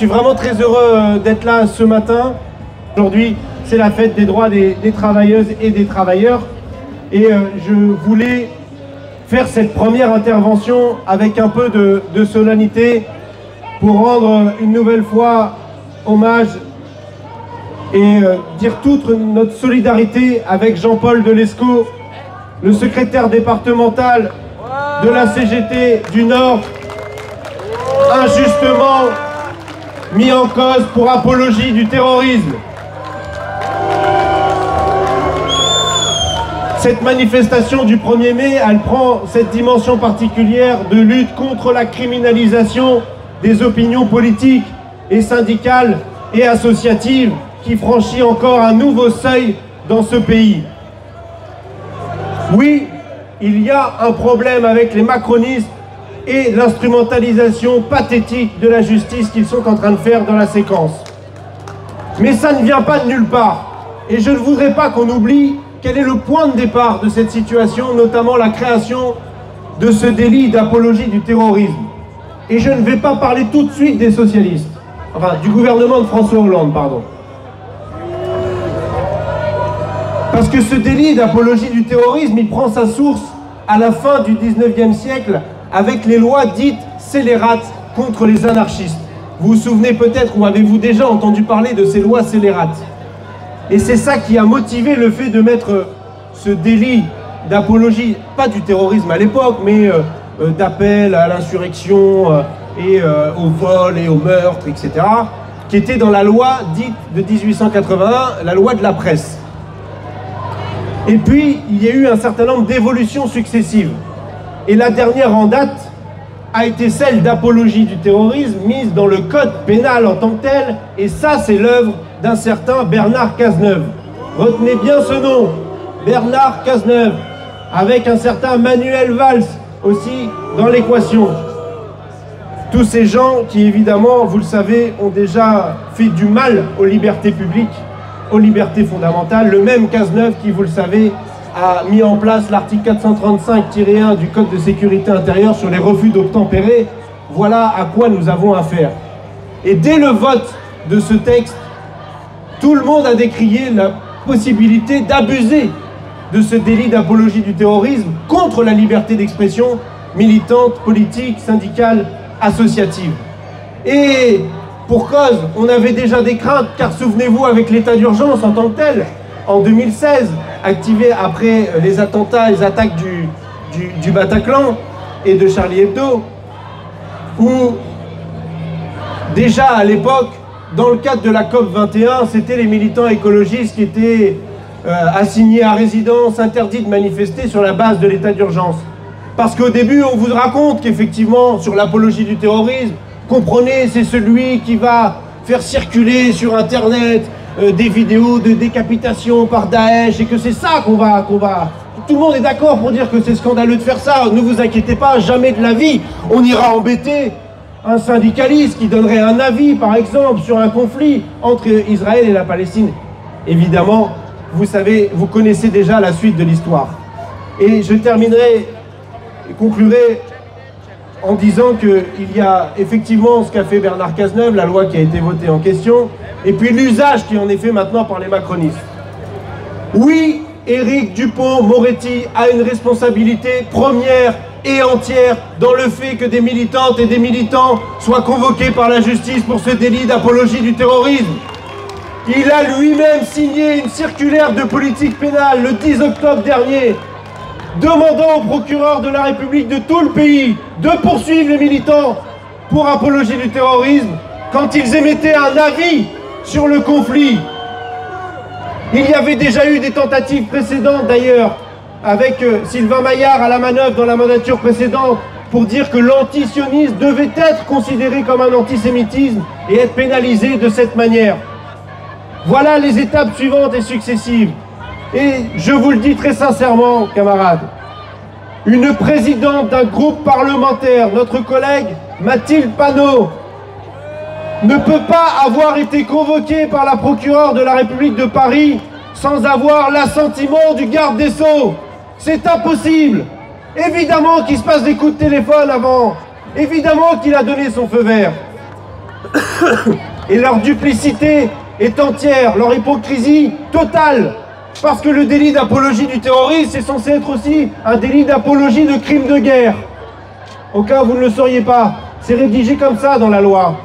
suis vraiment très heureux d'être là ce matin. Aujourd'hui, c'est la fête des droits des travailleuses et des travailleurs. Et je voulais faire cette première intervention avec un peu de solennité pour rendre une nouvelle fois hommage et dire toute notre solidarité avec Jean-Paul Delescaux, le secrétaire départemental de la CGT du Nord, injustement mis en cause pour apologie du terrorisme. Cette manifestation du 1er mai, elle prend cette dimension particulière de lutte contre la criminalisation des opinions politiques et syndicales et associatives qui franchit encore un nouveau seuil dans ce pays. Oui, il y a un problème avec les macronistes et l'instrumentalisation pathétique de la justice qu'ils sont en train de faire dans la séquence. Mais ça ne vient pas de nulle part. Et je ne voudrais pas qu'on oublie quel est le point de départ de cette situation, notamment la création de ce délit d'apologie du terrorisme. Et je ne vais pas parler tout de suite des socialistes, enfin du gouvernement de François Hollande, pardon. Parce que ce délit d'apologie du terrorisme, il prend sa source à la fin du 19e siècle avec les lois dites scélérates contre les anarchistes. Vous vous souvenez peut-être, ou avez-vous déjà entendu parler de ces lois scélérates? Et c'est ça qui a motivé le fait de mettre ce délit d'apologie, pas du terrorisme à l'époque, mais d'appel à l'insurrection et au vol et au meurtre, etc., qui était dans la loi dite de 1881, la loi de la presse. Et puis, il y a eu un certain nombre d'évolutions successives. Et la dernière en date a été celle d'apologie du terrorisme mise dans le code pénal en tant que tel. Et ça, c'est l'œuvre d'un certain Bernard Cazeneuve. Retenez bien ce nom, Bernard Cazeneuve, avec un certain Manuel Valls aussi dans l'équation. Tous ces gens qui, évidemment, vous le savez, ont déjà fait du mal aux libertés publiques, aux libertés fondamentales. Le même Cazeneuve qui, vous le savez, a mis en place l'article 435-1 du Code de sécurité intérieure sur les refus d'obtempérer. Voilà à quoi nous avons affaire. Et dès le vote de ce texte, tout le monde a décrié la possibilité d'abuser de ce délit d'apologie du terrorisme contre la liberté d'expression militante, politique, syndicale, associative. Et pour cause, on avait déjà des craintes, car souvenez-vous, avec l'état d'urgence en tant que tel, en 2016, activé après les attentats, les attaques du Bataclan et de Charlie Hebdo, où déjà à l'époque, dans le cadre de la COP21, c'était les militants écologistes qui étaient assignés à résidence, interdits de manifester sur la base de l'état d'urgence. Parce qu'au début, on vous raconte qu'effectivement, sur l'apologie du terrorisme, comprenez, c'est celui qui va faire circuler sur Internet des vidéos de décapitation par Daesh et que c'est ça qu'on va... Tout le monde est d'accord pour dire que c'est scandaleux de faire ça. Ne vous inquiétez pas, jamais de la vie. On ira embêter un syndicaliste qui donnerait un avis, par exemple, sur un conflit entre Israël et la Palestine. Évidemment, vous savez, vous connaissez déjà la suite de l'histoire. Et je terminerai et conclurai en disant qu'il y a effectivement ce qu'a fait Bernard Cazeneuve, la loi qui a été votée en question, et puis l'usage qui en est fait maintenant par les macronistes. Oui, Éric Dupond-Moretti a une responsabilité première et entière dans le fait que des militantes et des militants soient convoqués par la justice pour ce délit d'apologie du terrorisme. Il a lui-même signé une circulaire de politique pénale le 10 octobre dernier, demandant au procureur de la République de tout le pays de poursuivre les militants pour apologie du terrorisme quand ils émettaient un avis sur le conflit. Il y avait déjà eu des tentatives précédentes d'ailleurs, avec Sylvain Maillard à la manœuvre dans la mandature précédente, pour dire que l'antisionisme devait être considéré comme un antisémitisme et être pénalisé de cette manière. Voilà les étapes suivantes et successives. Et je vous le dis très sincèrement, camarades, une présidente d'un groupe parlementaire, notre collègue Mathilde Panot, ne peut pas avoir été convoquée par la procureure de la République de Paris sans avoir l'assentiment du garde des Sceaux. C'est impossible. Évidemment qu'il se passe des coups de téléphone avant. Évidemment qu'il a donné son feu vert. Et leur duplicité est entière, leur hypocrisie totale. Parce que le délit d'apologie du terrorisme, c'est censé être aussi un délit d'apologie de crimes de guerre. Au cas où vous ne le sauriez pas, c'est rédigé comme ça dans la loi.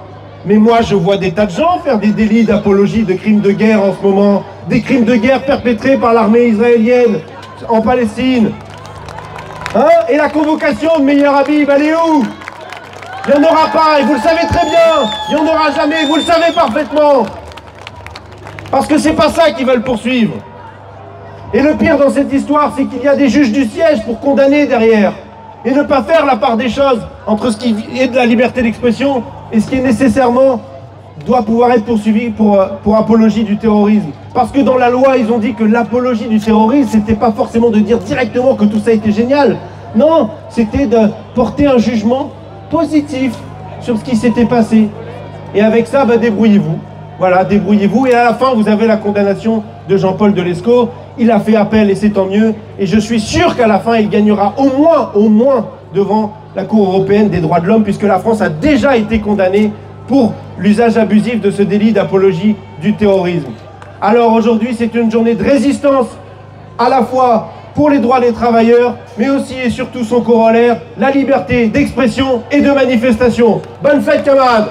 Mais moi, je vois des tas de gens faire des délits d'apologie de crimes de guerre en ce moment. Des crimes de guerre perpétrés par l'armée israélienne en Palestine. Hein? Et la convocation de Meir Habib, elle est où? Il n'y en aura pas, et vous le savez très bien. Il n'y en aura jamais, vous le savez parfaitement. Parce que c'est pas ça qu'ils veulent poursuivre. Et le pire dans cette histoire, c'est qu'il y a des juges du siège pour condamner derrière. Et ne pas faire la part des choses entre ce qui est de la liberté d'expression et ce qui est nécessairement doit pouvoir être poursuivi pour apologie du terrorisme. Parce que dans la loi, ils ont dit que l'apologie du terrorisme, c'était pas forcément de dire directement que tout ça était génial. Non, c'était de porter un jugement positif sur ce qui s'était passé. Et avec ça, bah, débrouillez-vous. Voilà, débrouillez-vous. Et à la fin, vous avez la condamnation de Jean-Paul Delescaux. Il a fait appel et c'est tant mieux. Et je suis sûr qu'à la fin, il gagnera au moins, devant la Cour européenne des droits de l'homme, puisque la France a déjà été condamnée pour l'usage abusif de ce délit d'apologie du terrorisme. Alors aujourd'hui, c'est une journée de résistance, à la fois pour les droits des travailleurs, mais aussi et surtout son corollaire, la liberté d'expression et de manifestation. Bonne fête, camarades!